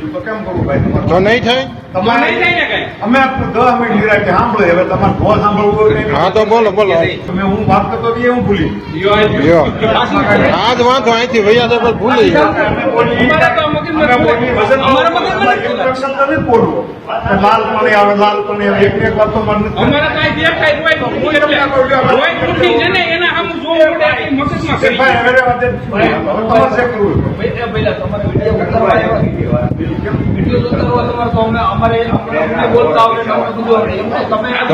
બીજું તો કેમ કરું ભાઈ? તો નહીં થાય. તમારે અમે 10 મિનિટ નિરાતે સાંભળો. હવે તમારે બહુ સાંભળવું હોય. હા તો બોલો બોલો. તમે હું વાત કરતો હતી હું ભૂલી આજ વાંધો અહીંથી વૈયા તો ભૂલી ઇન્સ્ટ્રક્શન તો નહીં બોલવું. લાલ પાણી આવે લાલ પાણી આવે એક વાત તો મને તો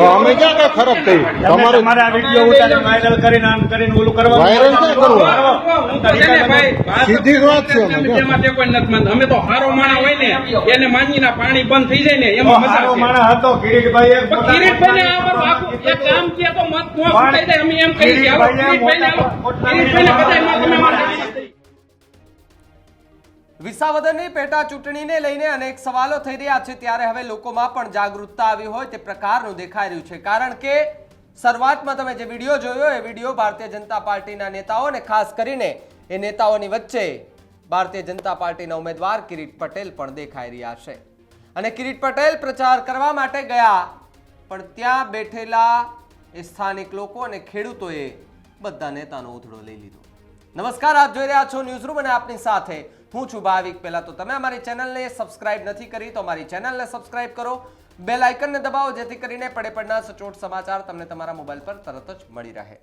અમે ક્યાં કઈ ખરાબ થઈ તમારે વિડીયો વાયરલ કરીને ઓલું કરવા વાયરલ ક્યાં કરવું સીધી વાત છે. અમે તો હારો માણા હોય ને એને માનીના પાણી બંધ થઈ જાય ને એમાં હારો માણસ હતો કિરીટભાઈ કિરીટભાઈને આ બધું આખું એક કામ કે તો મત નો થઈ જાય અમે એમ કહી છીએ કિરીટભાઈને બધાય તમે વિસાવદરની પેટા ચૂંટણીને લઈને અનેક સવાલો થઈ રહ્યા છે, ત્યારે હવે લોકોમાં પણ જાગૃતતા આવી હોય તે પ્રકારનું દેખાઈ રહ્યું છે. કારણ કે શરૂઆતમાં તમે જે વિડીયો જોયો એ વિડીયો ભારતીય જનતા પાર્ટીના નેતાઓ અને ખાસ કરીને એ નેતાઓની વચ્ચે ભારતીય જનતા પાર્ટીના ઉમેદવાર કિરીટ પટેલ પણ દેખાઈ રહ્યા છે. અને કિરીટ પટેલ પ્રચાર કરવા માટે ગયા, પણ ત્યાં બેઠેલા એ સ્થાનિક લોકો અને ખેડૂતોએ બધા નેતાનો ઉધડો લઈ લીધો. નમસ્કાર, આપ જોઈ રહ્યા છો ન્યૂઝરૂમ અને આપની સાથે હું છું ભાવિક. પહેલા તો તમે અમારી ચેનલને સબસ્ક્રાઇબ નથી કરી તો અમારી ચેનલને સબસ્ક્રાઇબ કરો, બેલ આઇકનને દબાવો જેથી કરીને પડે પડના સચોટ સમાચાર તમને તમારા મોબાઈલ પર તરત જ મળી રહે.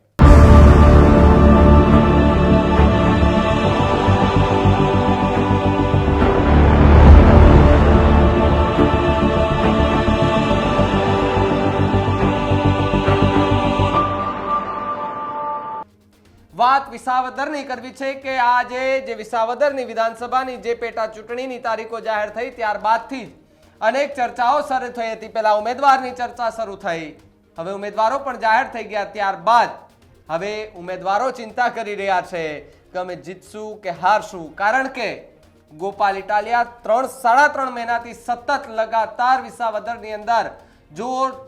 વાત વિસાવદરની કરવી છે કે આજે જે વિસાવદરની વિધાનસભાની જે પેટા ચૂંટણીની તારીખો જાહેર થઈ ત્યારબાદથી અનેક ચર્ચાઓ શરૂ થઈ હતી. પહેલા ઉમેદવારની ચર્ચા શરૂ થઈ, હવે ઉમેદવારો પણ જાહેર થઈ ગયા. ત્યારબાદ હવે ઉમેદવારો ચિંતા કરી રહ્યા છે કે અમે જીતશું કે હારશું, કારણ કે ગોપાલ ઇટાલિયા 3-3.5 મહિનાથી સતત લગાતાર વિસાવદરની અંદર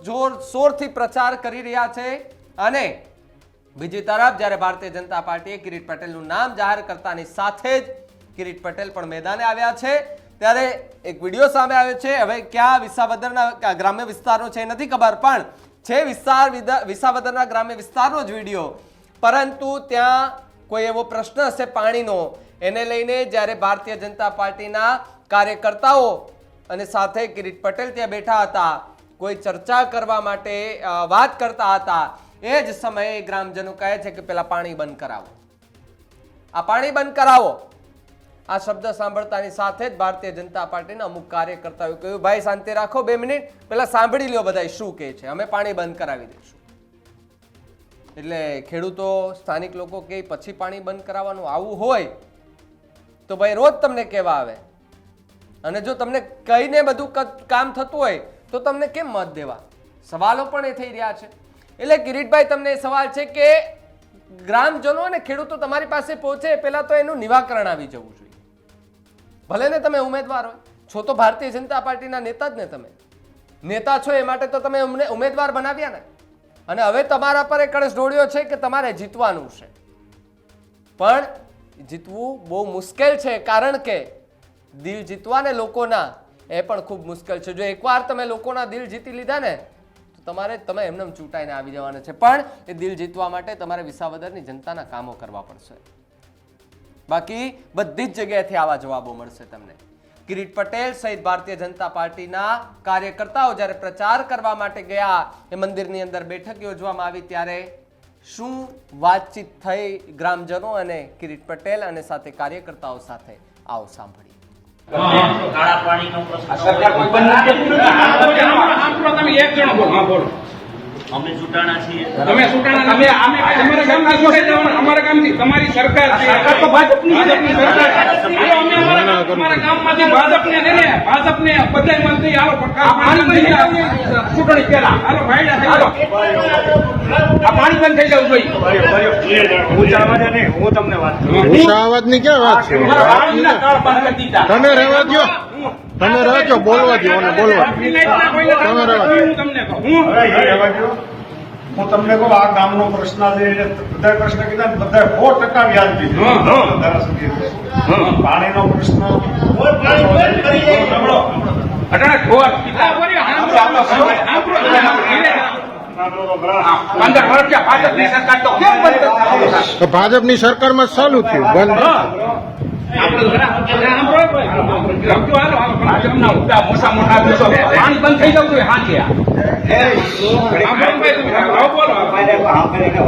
જોરશોરથી પ્રચાર કરી રહ્યા છે. અને બીજી તરફ જ્યારે ભારતીય જનતા પાર્ટીએ કિરીટ પટેલનું નામ જાહેર કરતાની સાથે જ કિરીટ પટેલ પણ મેદાને આવ્યા છે, ત્યારે એક વિડીયો સામે આવ્યો છે. હવે ક્યાં વિસાવદરના ગ્રામ્ય વિસ્તારનો છે નથી ખબર, પણ છે વિસાવદરના ગ્રામ્ય વિસ્તારનો જ વિડીયો. પરંતુ ત્યાં કોઈ એવો પ્રશ્ન હશે પાણીનો, એને લઈને જ્યારે ભારતીય જનતા પાર્ટીના કાર્યકર્તાઓ અને સાથે કિરીટ પટેલ ત્યાં બેઠા હતા, કોઈ ચર્ચા કરવા માટે વાત કરતા હતા, એ જ સમયે ગ્રામજનો કહે છે કે પેલા પાણી બંધ કરાવો, આ પાણી બંધ કરાવો. આ શબ્દ સાંભળતાની સાથે જ ભારતીય જનતા પાર્ટીના અમુક કાર્યકર્તાઓએ કહ્યું, ભાઈ શાંતિ રાખો, 2 મિનિટ પેલા સાંભળી લ્યો બધા શું કહે છે, અમે પાણી બંધ કરાવી દઈશું. એટલે ખેડૂતો સ્થાનિક લોકો કે પછી પાણી બંધ કરાવવાનું આવું હોય તો ભાઈ રોજ તમને કહેવા આવે, અને જો તમને કહીને બધું કામ થતું હોય તો તમને કેમ મત દેવા? સવાલો પણ એ થઈ રહ્યા છે. એટલે કિરીટભાઈ, તમને સવાલ છે કે ગ્રામજનો અને ખેડૂતો તમારી પાસે પહોંચે પહેલા તો એનું નિવાકરણ આવી જવું જોઈએ. ભલે ને તમે ઉમેદવાર હોય છો, તો ભારતીય જનતા પાર્ટીના નેતા જ ને, તમે નેતા છો એ માટે તો તમે અમને ઉમેદવાર બનાવ્યા ને. અને હવે તમારા પર એક કળશ ઢોળ્યો છે કે તમારે જીતવાનું છે, પણ જીતવું બહુ મુશ્કેલ છે, કારણ કે દિલ જીતવા ને લોકોના એ પણ ખૂબ મુશ્કેલ છે. જો એકવાર તમે લોકોના દિલ જીતી લીધા ને તમે એમને ચૂંટાઈને આવી જવાના છે, પણ એ દિલ જીતવા માટે તમારે વિસાવદરની જનતાના કામો કરવા પડશે. બાકી બધી જ જગ્યાએથી આવા જવાબો મળશે તમને. કિરીટ પટેલ સહિત ભારતીય જનતા પાર્ટીના કાર્યકર્તાઓ જ્યારે પ્રચાર કરવા માટે ગયા, એ મંદિરની અંદર બેઠક યોજવામાં આવી, ત્યારે શું વાતચીત થઈ ગ્રામજનો અને કિરીટ પટેલ અને સાથે કાર્યકર્તાઓ સાથે, આવો સાંભળીએ. કાળા પાણીનો પ્રશ્ન તમે એક જણો બોલો. હા બોલો. અમે ચૂંટાણા છીએ. તમે ચૂંટાણા અમે અમારા ગામથી ચૂંટાઈ જવાના, અમારા ગામથી. તમારી સરકાર છે, સરકાર તો ભાજપની સરકાર. અમે અમારા ગામમાંથી ભાજપને લઈને ભાજપને બધાય મંત્રી આવો પાણી બંધ થઈ જાય ચૂંટણી પહેલા. હાલો ભાઈ, હાલો આ પાણી બંધ થઈ જવું જોઈએ. ઊંચા અવાજે નહીં, હું તમને વાત કરું. ઊંચા અવાજની ક્યાં વાત છે? તમે રહેવા દો, તમે રહેજો, બોલવા દો અને બોલવા દો. હું તમને કહું, આ ગામનો પ્રશ્ન બધા પ્રશ્ન કીધા ને બધા 100% વ્યાજબી છે. પાણીનો પ્રશ્ન અટાણે ઢોર પિતા બોલ્યો, હાંભળો, હાંભળો, ધીરે જાઓ. 15 વર્ષ થયા ભાજપની સરકાર તો કેમ બંધ થશે? તો ભાજપની સરકારમાં ચાલુ થયું બંધ પાણી બંધ થઈ જવું જોઈએ હાંજે.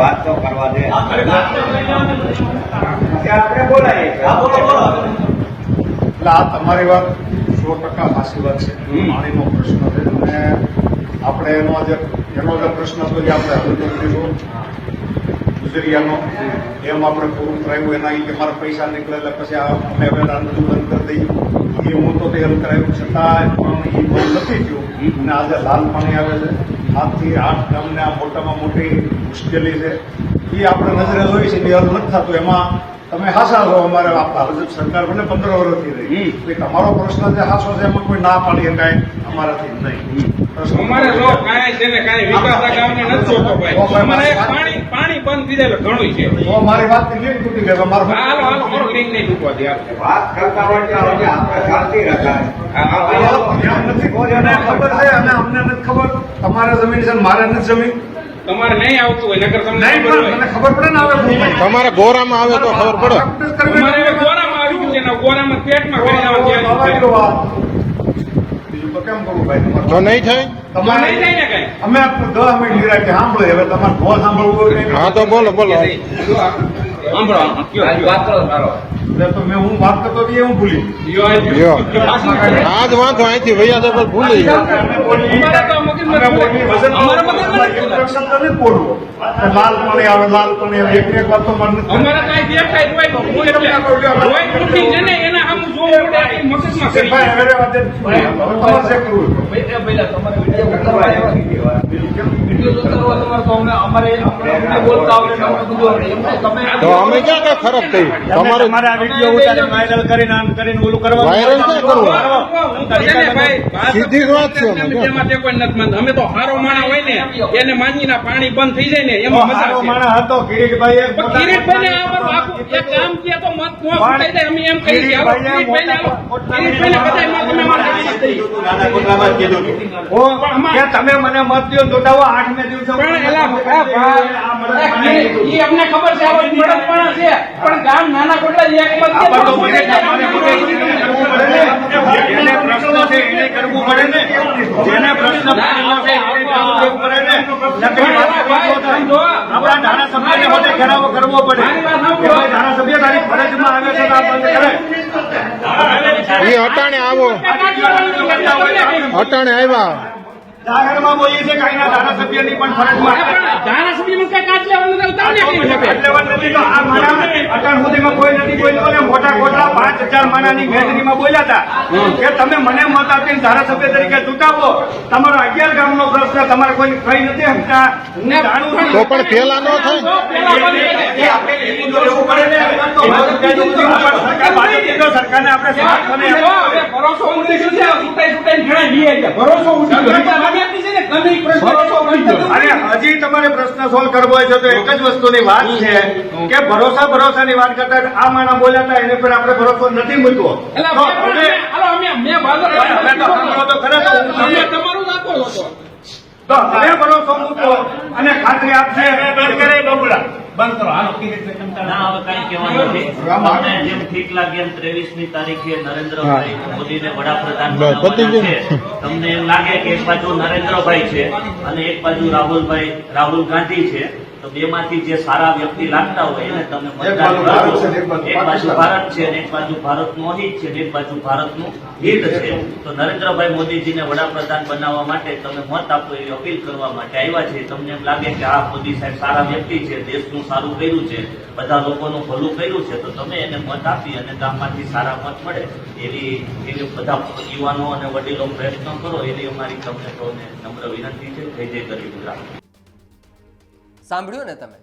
વાત તો કરવા દે. એટલે આ તમારી વાત 100% સાચી વાત છે. પાણીનો પ્રશ્ન છે અને આપણે એનો જે પ્રશ્ન હતો જે આપણે હલ કરી દીધો ગુજરિયાનો એમ આપણે પૂરું કરાવ્યું. એના કે મારા પૈસા નીકળે એટલે પછી અમે હવે રાંધવું બંધ કરી દઈએ એ હું તો તે હલ કરાવ્યું છતાં પણ એ બંધ નથી થયું. અને આજે લાલ પાણી આવે છે 7 થી 8 ગામને આ મોટામાં મોટી મુશ્કેલી છે એ આપણે નજરે જોઈ છે એ હલ નથી થતું. એમાં તમે હાસા છો અમારે ભાજપ સરકાર ભલે 15 વર્ષથી રહી તમારો પ્રશ્ન જે હાસો છે એમાં કોઈ ના પાડી શકાય અમારાથી નહીં. અમારે જો કાંઈ છે ને કાંઈ વિકાસ આ ગામને નથી જોતો ભાઈ. અમારે એક પાણી બંધ થઈ જાય એટલે ઘણું છે. તો મારી વાત લિંક તૂટી ગઈ. હાલો હાલો મારો લિંક નહીં તૂટવા દે. વાત કરતા હોય તો આપણે શાંતિ રખાય. એમ નથી એને ખબર છે અને અમને નથી ખબર. તમારે જમીન છે ને મારે નથી જમીન. તમારે નહીં આવતું હોય નગર તમને નહીં ખબર પણ હોય. મને ખબર પડે ને હવે તમારા ગોરામાં આવે તો ખબર પડે. અમારે હવે ગોરામાં આવ્યું છે ને ગોરામાં પેટમાં કરી જવાનું છે. બીજું તો કેમ કરું ભાઈ તમારે? તો નહીં થાય તમારે નહીં થાય ને કાંઈ. અમે 10 મિનિટ નિરાંતે સાંભળીએ. હવે તમારે બહુ સાંભળવું હોય નહીં. હા તો બોલો બોલો સાંભળો વાત કરો મારો. એટલે તો હું વાત કરતો હતી એ હું ભૂલી ગયો. લ્યો. આજ વાંધો અહીંથી વૈયા તો ભૂલી ગયો. અમારે તો મગજમાં અમારે મગજમાં નથી. ઇન્સ્ટ્રક્શન તો નથી બોલવું. લાલ પાણી આવે લાલ પાણી આવે એક વાત તો મને નથી. અમારે કાંઈ દેખાય રોય તૂટી છે ને એના આમ જોવું પડે એ મગજમાં કરી. ભાઈ, હવે રહેવા દે. હવે તમારે જે કરવું હોય. તો અમે ક્યાં કઈ ખરાબ થઈ તમારું વાયરલ ક્યાં કરવું હું તો છે ને ભાઈ, સીધી વાત છે અમે. અમે તેમાં તે કોઈ નથી માનતા. અમે તો હારો માણા હોય ને એને માનીના પાણી બંધ થઈ જાય ને એમાં મજા છે. હતો કિરીટભાઈ પણ કિરીટભાઈને આ બધું આખું એક કામ કે તો મત નો ફૂટાઈ જાય. અમે એમ કહીએ કે હાલો કિરીટભાઈને હાલો. કિરીટભાઈને બધાય મત અમે મારી દઈએ. તમે મને મત દો જોટાવો 8 દિવસે પણ ઈ અમને ખબર છે આવો બળદપણા છે પણ ગામ નાના કોટલા એક મત જેને પ્રશ્ન છે એને કરવું પડે ને. જેને પ્રશ્ન પડે ને આપણા ધારાસભ્યને બધે ઘેરાવો કરવો પડે. ધારાસભ્ય તારી ફરજમાં આવે છે તો આ બંધ કરે. એ અટાણે આવો અટાણે આવ્યા જાહેરમાં બોલીએ છે કાંઈના ધારાસભ્યની પણ ફરજમાં ધારાસભ્યમાં કઈ કાચ લેવાનું નથી. તમને કેવું છે? લેવાનું નથી તો આ માણા અત્યાર સુધીમાં કોઈ નથી બોલ્યું અને મોટા કોટલા 5000 માણાની મેદનીમાં બોલ્યા હતા કે તમે મને મત આપીને ધારાસભ્ય તરીકે ચૂંટાવો. તમારો 11 ગામનો પ્રશ્ન તમારે કોઈ કઈ નથી શકતા. હું જાણું છું. તો પણ પેલા ન થાય સરકારને આપણે સમર્થન ભરોસો ઉડી ગયો છે. છૂટાઈ છૂટાઈ ઘણા લઈ આવ્યા. ભરોસો ઉડી ગયો. અને હજી તમારે પ્રશ્ન સોલ્વ કરવો હોય છે તો એક જ વસ્તુની વાત છે કે ભરોસાની વાત કરતા આ માણા બોલ્યા હતા એને પર આપણે ભરોસો નથી મૂકવો. એટલે મેં ભાજપ તમે તો સાંભળો તો ખરા તો હું તમે તમારું નાખો છો તો હવે ભરોસો મૂકો અને ખાતરી આપશે બંધ કરો હાલો. ના હવે કઈ કહેવાનું નથી. તમને જેમ ઠીક લાગે એમ 23મી તારીખે નરેન્દ્રભાઈ મોદીને વડાપ્રધાન બસ, પતી બનાવવાના ગયું. છે. તમને એમ લાગે કે એક બાજુ નરેન્દ્રભાઈ છે અને એક બાજુ રાહુલ ગાંધી છે તો બેમાંથી જે સારા વ્યક્તિ લાગતા હોય એને તમે મતદાન ભારત કરજો. છે, એક બાજુ એક બાજુ પાકિસ્તાન. ભારત છે અને એક બાજુ ભારતનું અહિત છે અને એક બાજુ ભારતનું હિત છે. તો નરેન્દ્રભાઈ મોદીજીને વડાપ્રધાન બનાવવા માટે તમે મત આપો એવી અપીલ કરવા માટે આવ્યા છે. તમને એમ લાગે કે આ મોદી સાહેબ સારા વ્યક્તિ છે, દેશનું સારું કર્યું છે, બધા લોકોનું ભલું કર્યું છે તો તમે એને મત આપી અને ગામમાંથી સારા મત મળે એવી બધા યુવાનો અને વડીલો પ્રયત્ન કરો એવી અમારી તમને સૌને નમ્ર વિનંતી છે. જય જય ગરીબ ગુજરાત. સાંભળ્યું ને તમે?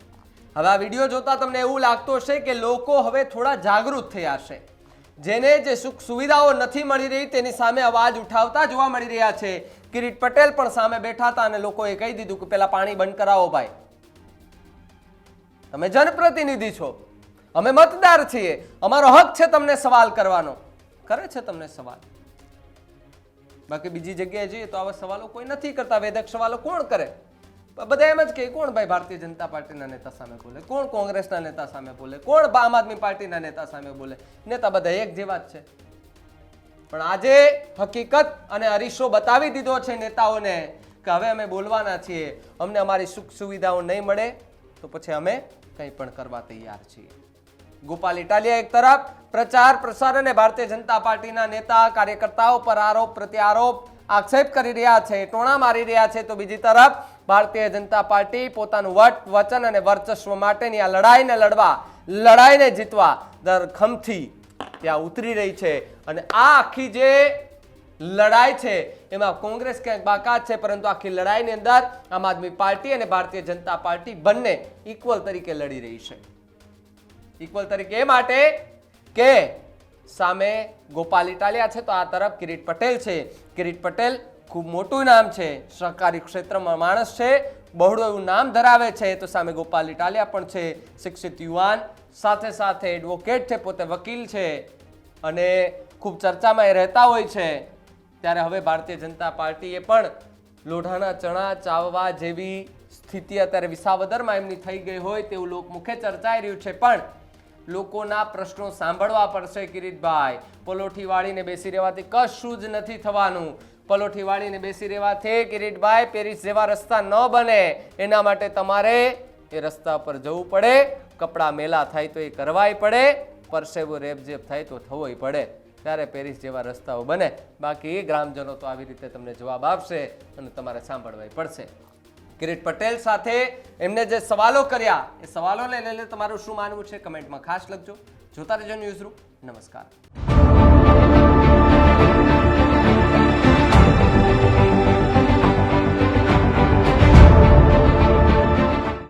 હવે આ વિડીયો જોતા તમને એવું લાગતું હશે કે લોકો હવે થોડા જાગૃત થયા છે. જેને જે સુખ સુવિધાઓ નથી મળી રહી તેની સામે અવાજ ઉઠાવતા જોવા મળી રહ્યા છે. કિરીટ પટેલ પણ સામે બેઠા હતા અને લોકોએ કહી દીધું કે પેલા પાણી બંધ કરાવો ભાઈ. તમે જનપ્રતિનિધિ છો, અમે મતદાર છીએ, અમારો હક છે તમને સવાલ કરવાનો. કરે છે તમને સવાલ. બાકી બીજી જગ્યાએ જઈએ તો આવા સવાલો કોઈ નથી કરતા. વેધક સવાલો કોણ કરે? બધા એમ જ કે કોણ ભાઈ ભારતીય જનતા પાર્ટીના નેતા સામે બોલે, કોણ કોંગ્રેસના નેતા સામે બોલે, કોણ આમ આદમી પાર્ટીના નેતા સામે બોલે. નેતા બધા એક જેવા જ છે. પણ આજે હકીકત અને અરીસો બતાવી દીધો છે નેતાઓને કે હવે અમે બોલવાના છીએ. અમને અમારી સુખ સુવિધાઓ નહીં મળે તો પછી અમે કંઈ પણ કરવા તૈયાર છીએ. ગોપાલ ઇટાલિયા એક તરફ પ્રચાર પ્રસાર અને ભારતીય જનતા પાર્ટીના નેતા કાર્યકર્તાઓ પર આરોપ પ્રત્યારોપ આક્ષેપ કરી રહ્યા છે, ટોણા મારી રહ્યા છે, તો બીજી તરફ ભારતીય જનતા પાર્ટી પોતાનું વચન અને વર્ચસ્વ માટેની આ લડાઈને લડવા, લડાઈને જીતવા દરખમથી ત્યાં ઉતરી રહી છે. અને આ આખી જે લડાઈ છે એમાં કોંગ્રેસ ક્યાંક બાકાત છે, પરંતુ આખી લડાઈની અંદર આમ આદમી પાર્ટી અને ભારતીય જનતા પાર્ટી બંને ઇક્વલ તરીકે લડી રહી છે. ઇક્વલ તરીકે એ માટે કે સામે ગોપાલ ઇટાલિયા છે તો આ તરફ કિરીટ પટેલ છે. કિરીટ પટેલ ખૂબ મોટું નામ છે, સહકારી ક્ષેત્રમાં માણસ છે, બહોળું એવું નામ ધરાવે છે. તો સામે ગોપાલ ઇટાલિયા પણ છે, શિક્ષિત યુવાન, સાથે સાથે એડવોકેટ છે, પોતે વકીલ છે અને ખૂબ ચર્ચામાં એ રહેતા હોય છે. ત્યારે હવે ભારતીય જનતા પાર્ટીએ પણ લોઢાના ચણા ચાવવા જેવી સ્થિતિ અત્યારે વિસાવદરમાં એમની થઈ ગઈ હોય તેવું લોકમુખે ચર્ચાઈ રહ્યું છે. પણ લોકોના પ્રશ્નો સાંભળવા પડશે કિરીટભાઈ. પલોઠી વાળીને બેસી રહેવાથી કશું જ નથી થવાનું. પલોઠી વાળીને બેસી રહેવાથી કિરીટભાઈ પેરિસ જેવા રસ્તા ન બને. એના માટે તમારે એ રસ્તા પર જવું પડે. કપડાં મેલા થાય તો એ કરવાય પડે, પરસેવો રેપઝેપ થાય તો થવોય પડે. ત્યારે પેરિસ જેવા રસ્તાઓ બને. બાકી ગ્રામજનો તો આવી રીતે તમને જવાબ આપશે અને તમારે સાંભળવાય પડશે. કિરીટ પટેલ સાથે એમને જે સવાલો કર્યા એ સવાલોને લઈને તમારું શું માનવું છે કમેન્ટમાં ખાસ લખજો. જોતા રહેજો ન્યૂઝરૂમ. નમસ્કાર.